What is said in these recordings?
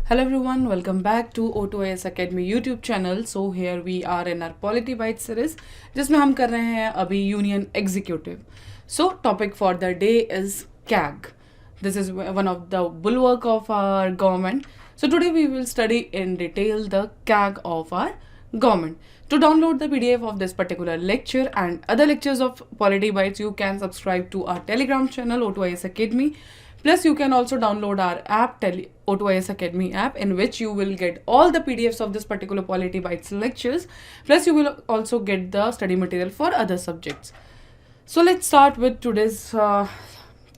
Hello everyone, welcome back to O2IS Academy YouTube channel. So here we are in our Polity Byte series जिसमें हम कर रहे हैं अभी union executive. So topic for the day is CAG. This is one of the bulwark of our government. So today we will study in detail the CAG of our government. To download the PDF of this particular lecture and other lectures of Polity Bytes, you can subscribe to our Telegram channel O2IS Academy. Plus, you can also download our app, O2IS Academy app, in which you will get all the PDFs of this particular Polity Bytes lectures. Plus, you will also get the study material for other subjects. So, let's start with today's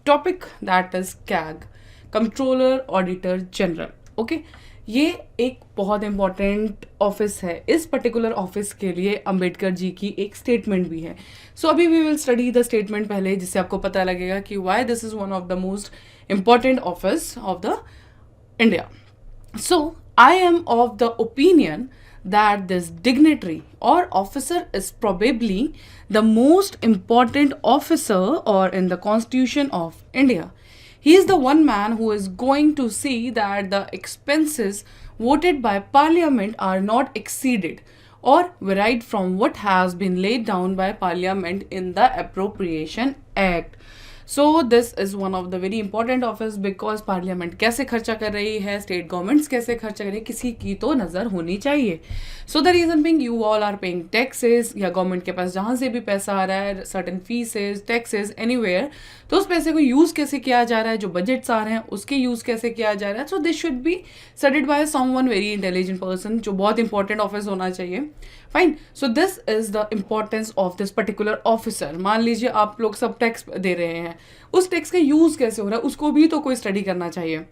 topic, that is CAG, Controller Auditor General. Okay, ये एक बहुत important office है. इस particular office के लिए अंबेडकर जी की एक statement भी है. सो अभी we will study the statement पहले, जिससे आपको पता लगेगा कि why this is one of the most important office of the India. So I am of the opinion that this dignitary or officer is probably the most important officer or in the Constitution of India. He is the one man who is going to see that the expenses voted by Parliament are not exceeded or varied from what has been laid down by Parliament in the Appropriation Act. So this is one of the very important office because parliament कैसे खर्चा कर रही है, state governments कैसे खर्चा कर रही है, किसी की तो नज़र होनी चाहिए. So the reason being you all are paying taxes, या गवर्नमेंट के पास जहाँ से भी पैसा आ रहा है, सर्टन फीसेस, टैक्सेस, एनीवेयर, तो उस पैसे को यूज़ कैसे किया जा रहा है, जो बजट्स आ रहे हैं उसके यूज़ कैसे किया जा रहा है. So this should be studied by someone very intelligent person, जो बहुत इंपॉर्टेंट ऑफिस होना चाहिए. Fine. So this is the importance of this particular officer. मान लीजिए आप लोग सब टैक्स दे रहे हैं, उस टैक्स का यूज कैसे हो रहा है उसको भी तो कोई स्टडी करना चाहिए.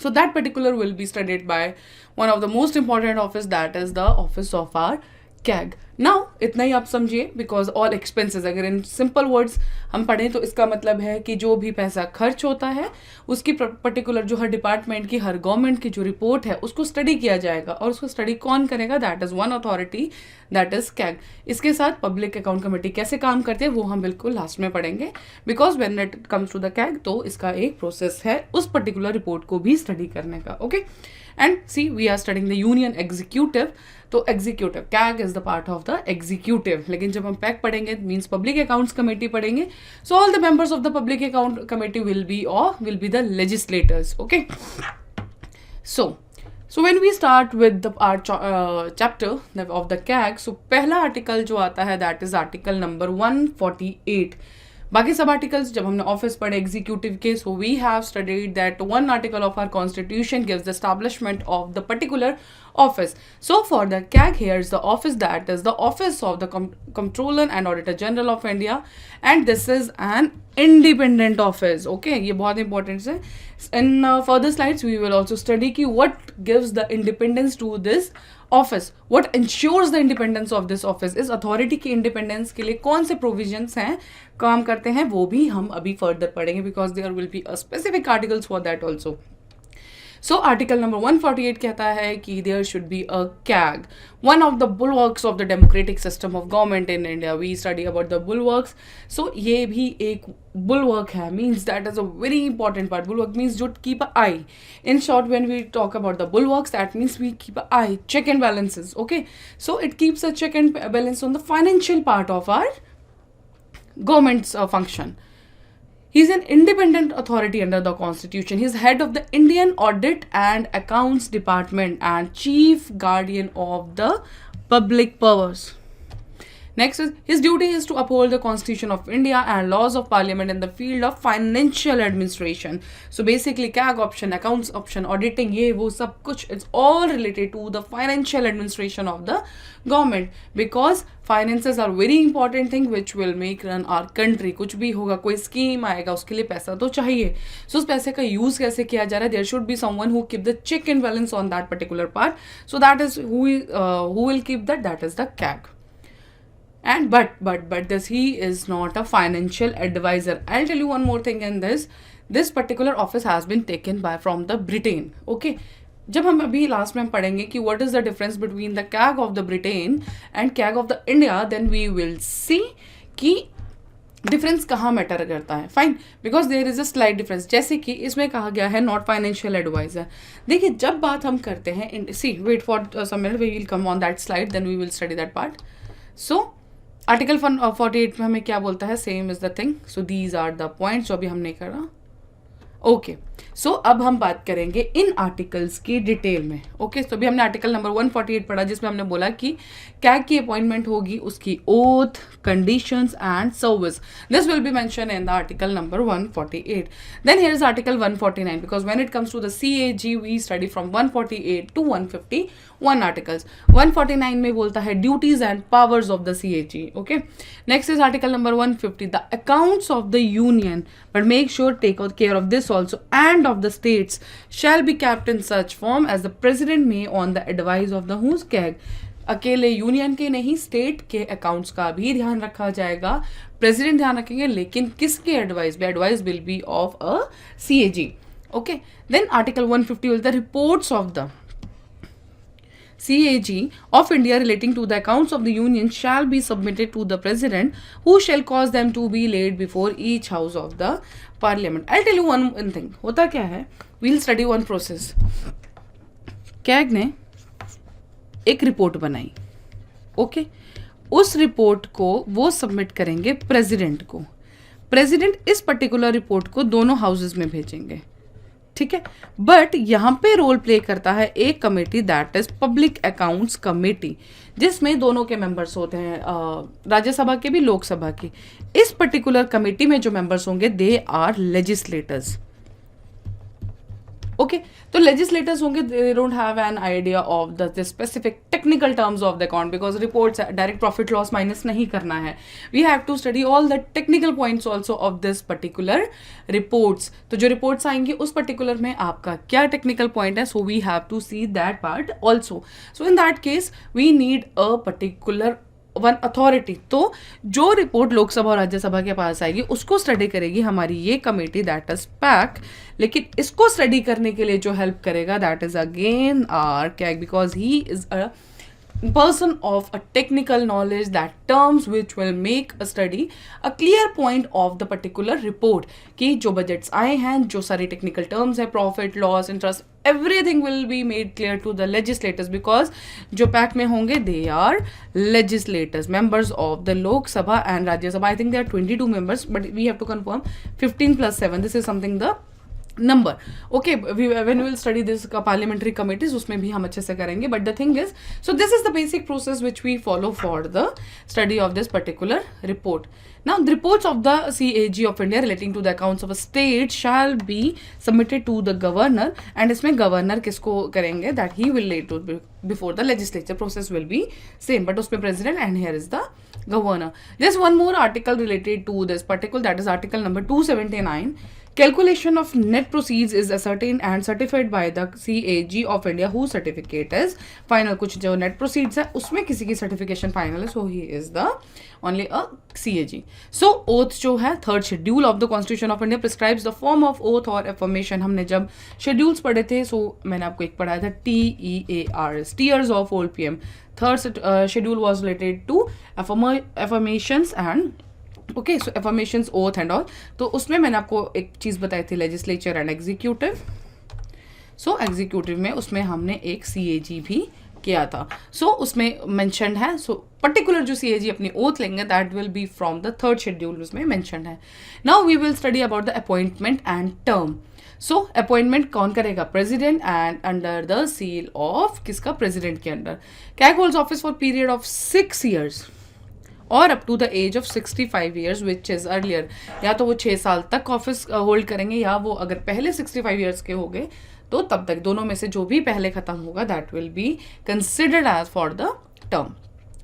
So that particular will be studied by one of the most important office, that is the office of our CAG. Now इतना ही आप समझिए, बिकॉज ऑल एक्सपेंसेस, अगर इन सिंपल वर्ड्स हम पढ़ें तो इसका मतलब है कि जो भी पैसा खर्च होता है उसकी पर्टिकुलर जो हर डिपार्टमेंट की, हर गवर्नमेंट की जो रिपोर्ट है उसको स्टडी किया जाएगा. और उसको स्टडी कौन करेगा? That is one authority, that is CAG. इसके साथ पब्लिक अकाउंट कमेटी कैसे काम करते हैं वो हम बिल्कुल लास्ट में पढ़ेंगे, because when it comes to the CAG तो इसका एक प्रोसेस है उस पर्टिकुलर रिपोर्ट को भी स्टडी करने का. Okay, and see we are studying the union executive. तो executive, CAG is the part of the executive. लेकिन जब हम पैक पढ़ेंगे मीन्स पब्लिक अकाउंट्स कमेटी पढ़ेंगे, so all the members of the public account committee will be the legislators. Okay, so when we start with our chapter of the CAG, so पहला article जो आता है that is article number 148. बाकी सब articles जब हमने office पढ़े executive के, so we have studied that one article of our constitution gives the establishment of the particular office. So for the CAG, here is the office, that is the office of the Comptroller and Auditor General of India, and this is an independent office. Okay, ये बहुत important है. In further slides we will also study कि what gives the independence to this office, what ensures the independence of this office. इस authority की independence के लिए कौन से provisions हैं, काम करते हैं, वो भी हम अभी further पढ़ेंगे, because there will be a specific articles for that also. So article number 148 कहता है कि there should be a CAG, one of the bulwarks of the democratic system of government in India. We study about the bulwarks. So ये भी एक bulwark है, means that is a very important part. Bulwark means to keep an eye. In short, when we talk about the bulwarks, that means we keep an eye, check and balances. Okay, so it keeps a check and balance on the financial part of our government's function. He is an independent authority under the Constitution. He is head of the Indian Audit and Accounts Department and chief guardian of the public powers. Next is his duty is to uphold the Constitution of India and laws of Parliament in the field of financial administration. So basically CAG option, accounts option, auditing, ये वो सब कुछ, it's all related to the financial administration of the government, because finances are very important thing which will make run our country. कुछ भी होगा, कोई scheme आएगा, उसके लिए पैसा तो चाहिए. So उस पैसे का यूज कैसे किया जा रहा है, there should be someone who keep the check and balance on that particular part. So that is who will keep that is the CAG. And but this, he is not a financial advisor. I'll tell you one more thing in this particular office has been taken from the Britain. Okay, जब हम अभी last में हम पढ़ेंगे कि what is the difference between the CAG of the Britain and CAG of the India, then we will see कि difference कहाँ matter करता है, fine, because there is a slight difference. जैसे कि इसमें कहा गया है नॉट फाइनेंशियल एडवाइजर। देखिए जब बात हम करते हैं, see wait for some minute, we will come on that slide, then we will study that part. So article 148 में हमें क्या बोलता है, same is the thing. So these are the points जो अभी हमने करा। ओके, सो अब हम बात करेंगे इन आर्टिकल्स की डिटेल में। ओके, तो अभी हमने आर्टिकल नंबर 148 पढ़ा, जिसमें हमने बोला कि कैग की अपॉइंटमेंट होगी, उसकी oath, conditions and service, this will be mention in the article number 148। Then here is article 149, because when it comes to the CAG we study from 148 to 151 articles. 149 में बोलता है duties and powers of the CAG। Okay, next is article number 150, the accounts of the union, but make sure take care of this also and of the states shall be kept in such form as the president may on the advice of the whose CAG। अकेले union के नहीं, state के accounts का भी ध्यान रखा जाएगा, president ध्यान रखेंगे, लेकिन किसके एडवाइस पे, advice will be of a CAG। Okay, then article 150 will the reports of the CAG of India relating to the accounts of the Union shall be submitted to the President, who shall cause them to be laid before each house of the Parliament। I'll tell you one thing, होता क्या है, we'll study one process। CAG ने एक report बनाई, okay, उस report को वो submit करेंगे प्रेसिडेंट को। प्रेसिडेंट इस पर्टिकुलर रिपोर्ट को दोनों हाउसेज में भेजेंगे, ठीक है। बट यहाँ पे रोल प्ले करता है एक committee, that is public accounts committee, जिसमें दोनों के मेंबर्स होते हैं, राज्यसभा के भी, लोकसभा की। इस पर्टिकुलर कमेटी में जो मेंबर्स होंगे दे आर लेजिस्लेटर्स। ओके, तो लेजिस्लेटर्स होंगे, they don't have an idea of the specific technical terms of the account, because reports direct profit loss minus नहीं करना है। We have to study all the technical points also of this particular reports. तो जो reports आएंगी उस particular में आपका क्या टेक्निकल पॉइंट है, so we have to see that part also. So in that case we need a particular one authority. तो जो रिपोर्ट लोकसभा और राज्यसभा के पास आएगी उसको स्टडी करेगी हमारी ये कमेटी, दैट इज पैक। लेकिन इसको स्टडी करने के लिए जो हेल्प करेगा that is again our CAG, because he is a person of a technical knowledge, that terms which will make a study a clear point of the particular report, कि जो budgets आए हैं, जो सारे टेक्निकल टर्म्स है, profit loss interest, everything will be made clear to the legislators, because जो pack में होंगे they are legislators, members of the Lok Sabha and Rajya Sabha। I think there are 22 members, but we have to confirm 15 plus 7, this is something the number. Okay, when we will study this parliamentary committees उसमें भी हम अच्छे से करेंगे। But the thing is, so this is the basic process which we follow for the study of this particular report. Now the reports of the CAG of India relating to the accounts of a state shall be submitted to the governor, and इसमें governor किसको करेंगे, that he will let to before the legislature, process will be same, but उसमें president and here is the governor। There's one more article related to this particular, that is article number 279। Calculation of net proceeds is ascertained and certified by the CAG of India, whose certificate is final। कुछ जो net proceeds है उसमें किसी की certification final है, so he is the only a CAG। So oath जो है, third schedule of the Constitution of India prescribes the form of oath or affirmation। हमने जब schedules पढ़े थे, so मैंने आपको एक पढ़ाया था TEARS, Tears of Old PM। Third schedule was related to affirmations and okay, so affirmations, oath and all। तो उसमें मैंने आपको एक चीज़ बताई थी, legislature and executive. So executive में उसमें हमने एक CAG भी किया था। सो उसमें मैंशनड है, सो पर्टिकुलर जो CAG अपनी ओथ लेंगे that will be from the third schedule, उसमें मैंशनड है। Now we will study about the appointment and term. So appointment कौन करेगा, president, and under the seal of किसका, प्रेसिडेंट के under. CAG holds office for period of 6 years और up to the age of 65 years which is earlier. या तो वो 6 साल तक ऑफिस होल्ड करेंगे, या वो अगर पहले 65 years के हो गए तो तब तक, दोनों में से जो भी पहले खत्म होगा that will be considered as for the term.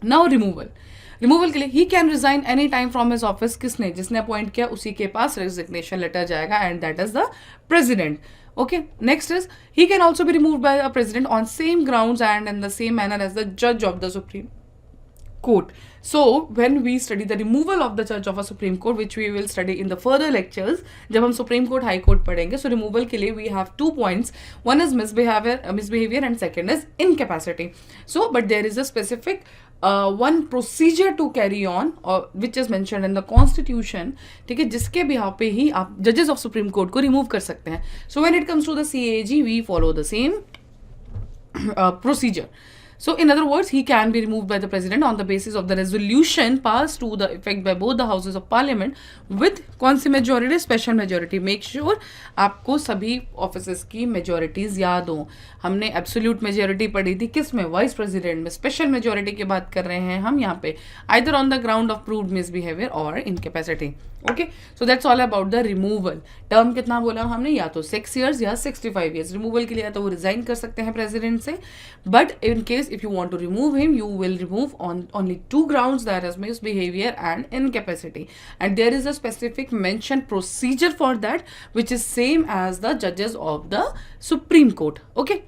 Now removal के लिए he can resign any time from his office, किसने, जिसने अपॉइंट किया उसी के पास रेजिग्नेशन लेटर जाएगा, and that is the president. Okay, next is he can also be removed by a president on same grounds and in the same manner as the judge of the Supreme Court। So when we study the removal of the judge of a Supreme Court, which we will study in the further lectures, जब हम Supreme Court, High Court पढ़ेंगे, so removal के लिए we have 2 points, one is misbehavior and second is incapacity। So but there is a specific one procedure to carry on और which is mentioned in the constitution, ठीक है, जिसके behalf पे ही आप जजेस ऑफ सुप्रीम कोर्ट को remove कर सकते हैं. So when it comes to the CAG we follow the same procedure. So in other words, he can be removed by the president on the basis of the resolution passed to the effect by both the houses of parliament with कौन सी majority? Special majority. Make sure आपको सभी offices की majorities याद हो. हमने absolute majority पढ़ी थी किस में? वाइस प्रेसिडेंट में. स्पेशल मेजोरिटी की बात कर रहे हैं हम यहाँ पे, either on the ground of proved misbehavior or incapacity. Okay, so that's all about the removal. Term कितना बोला हमने? या तो 6 years या 65 years. रिमूवल के लिए तो वो रिजाइन कर सकते हैं प्रेसिडेंट से, but in case if you want to remove him you will remove on only 2 grounds, that is misbehaviour and incapacity, and there is a specific mention procedure for that which is same as the जजेस of the Supreme Court. Okay,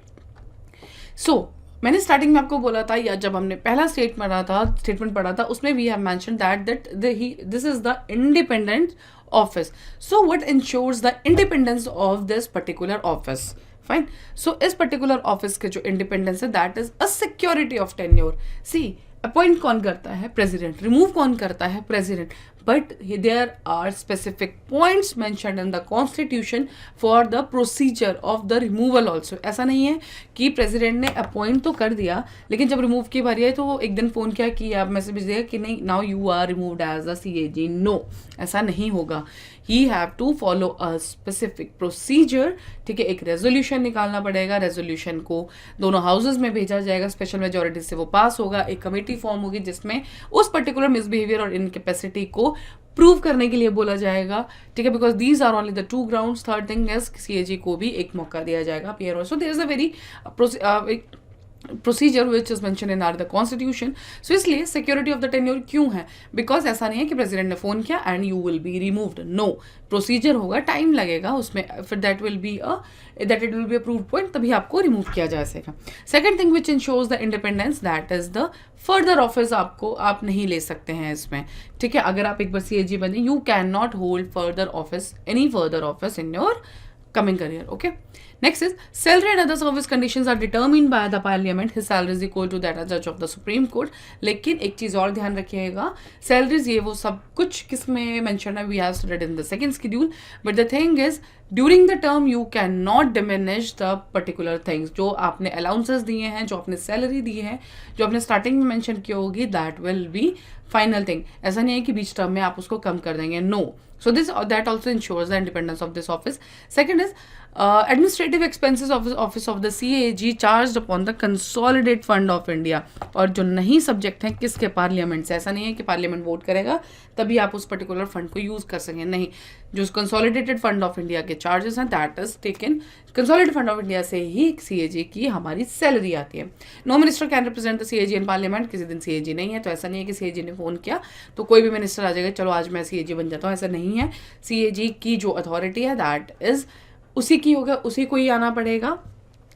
so मैंने starting में आपको बोला था, या जब हमने पहला स्टेटमेंट पढ़ा था उसमें we have mentioned that this is the independent office. So what ensures the independence of this particular office? Fine. So इस पर्टिकुलर ऑफिस के जो इंडिपेंडेंस है that is a security of tenure. See, appoint कौन करता है? President. Remove कौन करता है? President. But there are specific points mentioned in the constitution for the procedure of the removal also. ऐसा नहीं है कि प्रेसिडेंट ने अपॉइंट तो कर दिया लेकिन जब रिमूव की बारी आई तो वो एक दिन फ़ोन किया कि आप मैसेज दिया कि नहीं now you are removed as a CAG. No, ऐसा नहीं होगा. He have to follow a specific procedure. ठीक है, एक रेजोल्यूशन निकालना पड़ेगा. रेजोल्यूशन को दोनों हाउसेज में भेजा जाएगा, स्पेशल मेजोरिटी से वो पास होगा. एक कमेटी फॉर्म होगी जिसमें उस पर्टिकुलर मिसबिहेवियर और इनकैपेसिटी को प्रूव करने के लिए बोला जाएगा. ठीक है, because these are only the 2 grounds. Third thing is CAG को भी एक मौका दिया जाएगा पीयर. So there is a very procedure which is mention in are the constitution. So इसलिए सिक्योरिटी ऑफ द टेन्योर क्यों है? बिकॉज ऐसा नहीं है कि प्रेसिडेंट ने फोन किया and you will be removed. No, procedure होगा, टाइम लगेगा उसमें, फिर that it will be approved point, तभी आपको रिमूव किया जा सकेगा. Second thing which ensures the independence that is the further office. आप नहीं ले सकते हैं इसमें. ठीक है, अगर आप एक बार CAG बने you can not hold further office, any further office in your coming career. Okay, next is salary and other service conditions are determined by the parliament. His salary is equal to that of judge of the supreme court. लेकिन एक चीज और ध्यान रखिएगा, salaries ये वो सब कुछ किस में मेंशन है, we have studied in the second schedule. But the thing is during the term you can not diminish the particular things. जो आपने अलाउंसेस दिए हैं, जो आपने सैलरी दी है, जो आपने स्टार्टिंग में मेंशन की होगी, that will B final thing. ऐसा नहीं है कि बीच टर्म में आप उसको कम कर देंगे. No. So that also ensures the independence of this office. Second is administrative expenses of the office of the CAG charged upon the consolidated fund of India. और जो नहीं सब्जेक्ट हैं किसके? पार्लियामेंट से. ऐसा नहीं है कि पार्लियामेंट वोट करेगा तभी आप उस पर्टिकुलर फंड को यूज कर सकें. नहीं, जो कंसोलिडेटेड फंड ऑफ इंडिया के चार्जेस हैं that is taken consolidated fund of India से ही CAG की हमारी सैलरी आती है. No minister can represent the CAG in parliament. किसी दिन CAG नहीं है तो ऐसा नहीं है कि CAG ने फोन किया तो कोई भी मिनिस्टर आ जाएगा चलो आज मैं CAG बन जाता हूँ. ऐसा नहीं है. CAG की जो अथॉरिटी है दैट इज उसी की होगा, उसी को ही आना पड़ेगा.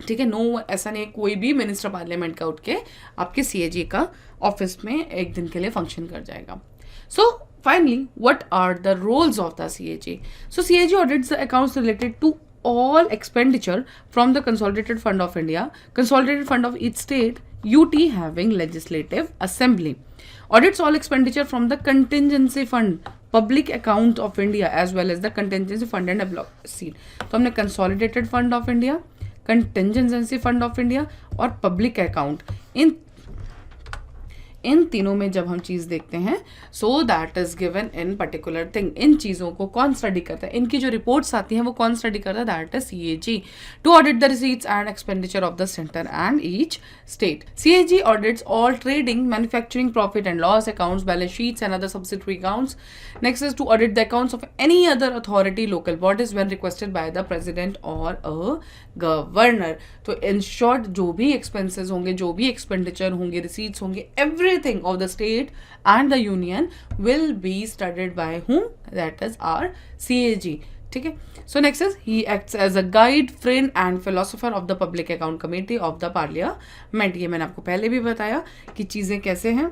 ठीक है, नो, ऐसा नहीं कोई भी मिनिस्टर पार्लियामेंट का उठ के आपके CAG का ऑफिस में एक दिन के लिए फंक्शन कर जाएगा. सो finally, what are the roles of the CAG? So CAG audits the accounts related to all expenditure from the consolidated fund of India, consolidated fund of each state, UT having legislative assembly. Audits all expenditure from the contingency fund, public account of India as well as the contingency fund and seed. तो हमने consolidated fund of India, contingency fund of India और public account, इन तीनों में जब हम चीज देखते हैं so that is given in particular thing. इन चीजों को कौन स्टडी करता है? इनकी जो रिपोर्ट्स आती हैं वो कौन स्टडी करता है? That is CAG to audit the receipts and expenditure of the centre and each state. CAG audits all trading, manufacturing, profit and loss accounts, balance sheets and other subsidiary accounts. Next is to audit the accounts of any other authority, local bodies when requested by the president और a governor. तो in short जो भी expenses होंगे, जो भी expenditure होंगे, receipts होंगे, everything of the state and the union will be studied by whom? That is our CAG. ठीक है. So next is he acts as a guide, friend and philosopher of the public account committee of the parliament. ये मैंने आपको पहले भी बताया कि चीजें कैसे हैं.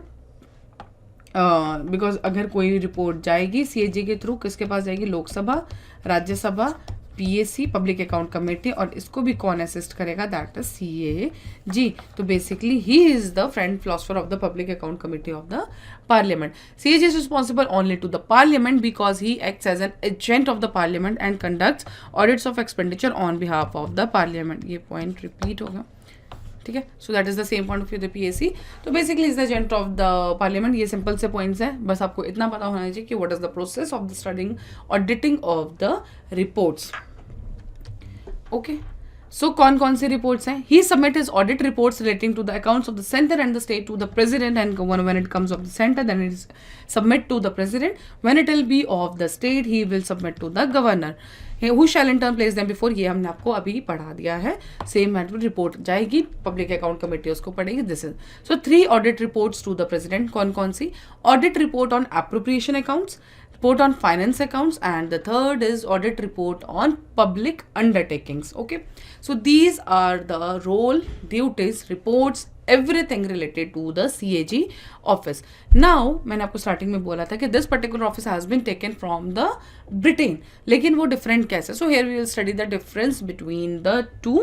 बिकॉज अगर कोई रिपोर्ट जाएगी CAG के थ्रू किसके पास जाएगी? Lok Sabha, Rajya Sabha, PAC public account committee, और इसको भी कौन असिस्ट करेगा, दैट इज CAG. तो basically he is the front philosopher of the public account committee of the parliament. CAG is responsible only to the parliament because he acts as an agent of the parliament and conducts audits of expenditure on behalf of the parliament. ये point repeat होगा, ठीक है. So that is the same point of view the PAC. तो basically is the agent of the parliament. ये simple से points है, बस आपको इतना पता होना चाहिए कि what is the process of the studying auditing of the reports. Okay, so कौन कौन सी रिपोर्ट्स हैं. He submit his audit reports relating to the accounts of the centre and the state to the president and governor. When it comes of the centre then it is submit to the president. When it will be of the state he will submit to the governor. Who shall in turn place them before, ये हमने आपको अभी पढ़ा दिया है. Same report जाएगी public account committee, उसको पढ़ेगी. This is so 3 audit reports to the president. कौन कौन सी? Audit report on appropriation accounts, report on finance accounts, and the third is audit report on public undertakings. Okay, so these are the role, duties, reports, everything related to the CAG office. Now मैंने आपको starting में बोला था कि this particular office has been taken from the Britain, लेकिन वो different कैसे? So here we will study the difference between the two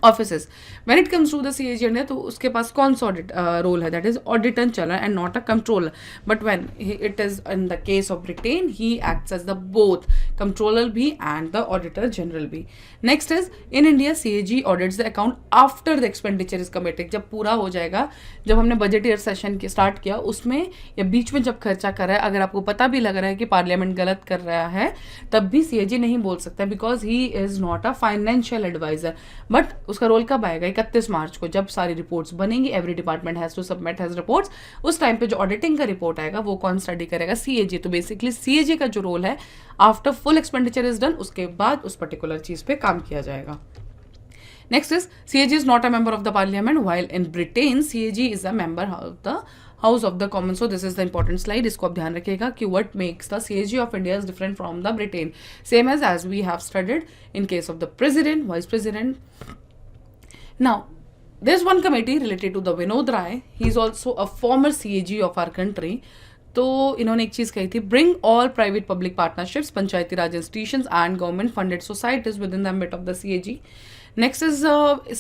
offices. When it comes to the CAG India, तो उसके पास कौन सा ऑडिट रोल है, दैट इज ऑडिट एंड चलर and not a controller. But when it is in the case of Britain, he acts as the both controller भी and the auditor general भी. Next is in India CAG audits the account after the expenditure is committed. जब पूरा हो जाएगा, जब हमने budget year session की start किया उसमें या बीच में जब खर्चा कर रहा है, अगर आपको पता भी लग रहा है कि पार्लियामेंट गलत कर रहा है, तब भी CAG नहीं बोल सकता because he is not a financial adviser. But उसका रोल कब आएगा? 31 मार्च को, जब सारी रिपोर्ट्स बनेंगी. Every department has to submit has reports. उस टाइम पे जो ऑडिटिंग का रिपोर्ट आएगा वो कौन स्टडी करेगा? CAG. तो बेसिकली CAG का जो रोल है, after full expenditure is done, उसके बाद उस पर्टिकुलर चीज पे काम किया जाएगा. Next is CAG is not a member of the parliament, while in Britain CAG is a member of the house of the common. So this is the important slide, इसको आप ध्यान रखिएगा कि what makes the CAG of India is different from the Britain. Same as we have studied in case of the president, vice president. Now, there's one committee related to the Vinod Rai. He's also a former CAG of our country. तो इन्होंने एक चीज़ कही थी, bring all private public partnerships, Panchayati Raj institutions and government funded societies within the ambit of the CAG. Next is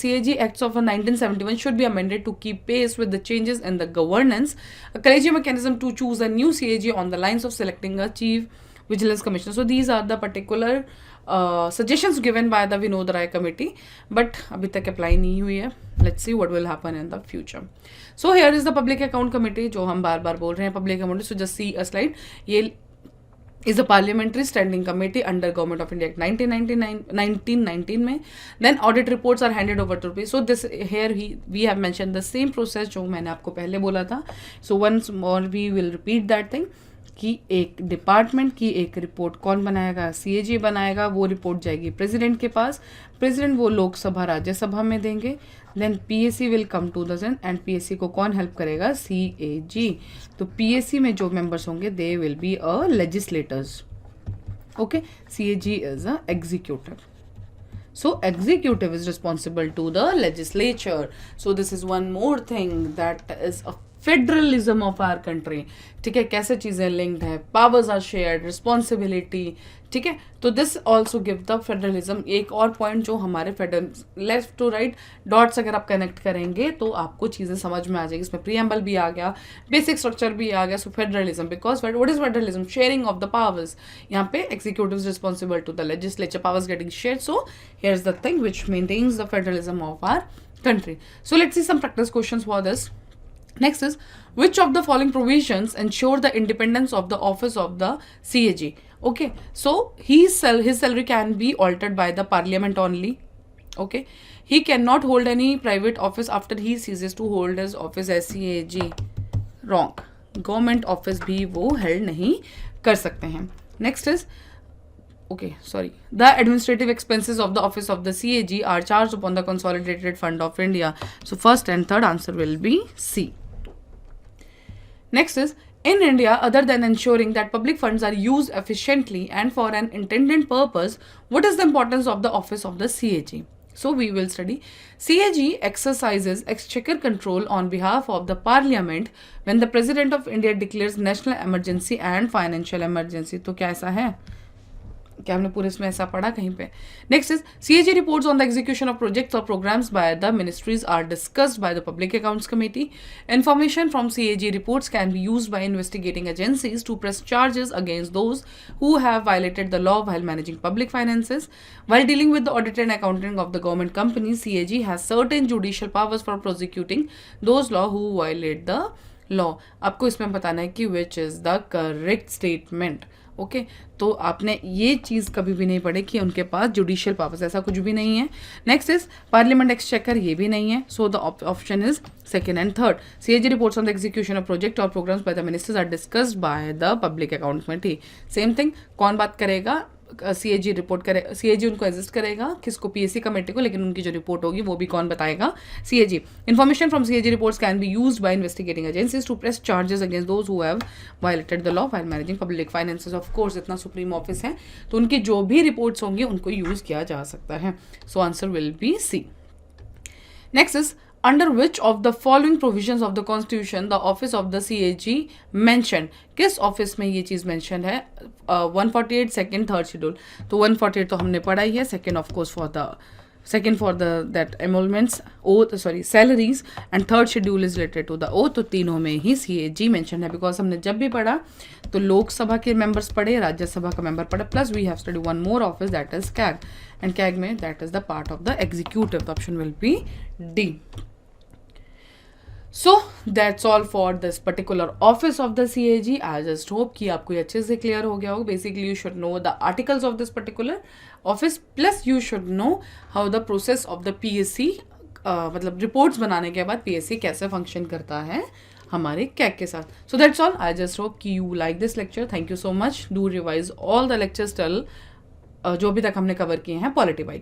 CAG Acts of 1971 should be amended to keep pace with the changes in the governance. A collegium mechanism to choose a new CAG on the lines of selecting a chief vigilance commissioner. So these are the particular suggestions given by the Vinod Rai committee, but अभी तक apply नहीं हुई है. Let's see what will happen in the future. So here is the public account committee, जो हम बार बार बोल रहे हैं public account. So just see a slide. ये is a parliamentary standing committee under Government of India Act 1919 में. Then audit reports are handed over to. So this here we have mentioned the same process जो मैंने आपको पहले बोला था. So once more we will repeat that thing. कि एक department की एक रिपोर्ट कौन बनाएगा? CAG बनाएगा. वो रिपोर्ट जाएगी प्रेसिडेंट के पास. प्रेसिडेंट वो लोकसभा राज्यसभा में देंगे. Then PAC will come to the sent and PAC को कौन हेल्प करेगा? CAG. तो PAC में जो मेंबर्स होंगे they will be a legislators. Okay, CAG is a executive. So executive is responsible to the legislature. So this is one more thing that is a federalism of our country. ठीक है, कैसे चीज़ें linked है, powers are shared, responsibility. ठीक है, तो this also give the federalism. एक और पॉइंट जो हमारे federal left to right dots अगर आप कनेक्ट करेंगे तो आपको चीज़ें समझ में आ जाएगी. इसमें प्रीएम्बल भी आ गया, बेसिक स्ट्रक्चर भी आ गया. So federalism, because what is federalism? Sharing of the powers. यहाँ पे executive is responsible to the legislature, powers getting shared. So here is the thing which maintains the federalism of our country. So let's see some practice questions for this. Next is, which of the following provisions ensure the independence of the office of the CAG? Okay, so his salary can be altered by the parliament only. Okay, he cannot hold any private office after he ceases to hold his office as CAG. Wrong. Government office भी वो held नहीं कर सकते हैं. Next is, okay, sorry. The administrative expenses of the office of the CAG are charged upon the Consolidated Fund of India. So first and third answer will be C. Next is, in India, other than ensuring that public funds are used efficiently and for an intended purpose, what is the importance of the office of the CAG? So we will study. CAG exercises exchequer control on behalf of the Parliament when the President of India declares national emergency and financial emergency. तो क्या ऐसा है? क्या हमने पूरे इसमें ऐसा पढ़ा कहीं पे? Next is CAG reports on the execution of projects और programmes by the ministries are discussed by the public accounts committee. Information from CAG reports can be used by investigating agencies to press charges against those who have violated the law while managing public finances. While dealing with the audit and accounting of the government companies, CAG has certain judicial powers for prosecuting those law who violate the law. आपको इसमें बताना है कि which is the correct statement. Okay तो आपने ये चीज़ कभी भी नहीं पढ़ी कि उनके पास जुडिशियल पावर्स, ऐसा कुछ भी नहीं है. नेक्स्ट इज पार्लियामेंट एक्सचेकर, ये भी नहीं है. So the option is second and third. CAG reports on the execution of project और programmes by the ministers are discussed by the public account committee. Same thing, कौन बात करेगा? CAG report करे, CAG उनको एग्जिस्ट करेगा, किसको? PSC committee को, लेकिन उनकी जो रिपोर्ट होगी वो भी कौन बताएगा? CAG. Information from CAG reports can be used by investigating agencies to press charges against those who have violated the law while managing public finances. Of course इतना सुप्रीम ऑफिस है तो उनकी जो भी रिपोर्ट्स होंगी उनको यूज किया जा सकता है. So answer will be C. Next is under which of the following provisions of the constitution the office of the CAG mentioned. किस ऑफिस में ये चीज़ मेंशन है? 148 सेकेंड थर्ड शेड्यूल. तो 148 तो हमने पढ़ा ही है. Second of course for the second for the that emoluments oath salaries and third schedule is related to the oath. तो तीनों में ही CAG मेंशन है बिकॉज हमने जब भी पढ़ा तो लोकसभा के मेंबर्स पढ़े, राज्यसभा का मेंबर पढ़े, plus we have study one more office that is CAG, and CAG में that is the part of the executive. The option will be D. So that's all for this particular office of the CAG. I just hope कि आपको ये अच्छे से clear हो गया होगा. Basically you should know the articles of this particular office plus you should know how the process of the PSC मतलब reports बनाने के बाद PSC कैसे function करता है हमारे कैग के साथ. So that's all. I just hope कि you like this lecture. Thank you so much. Do revise all the lectures till जो भी तक हमने cover किए हैं Polity Bites.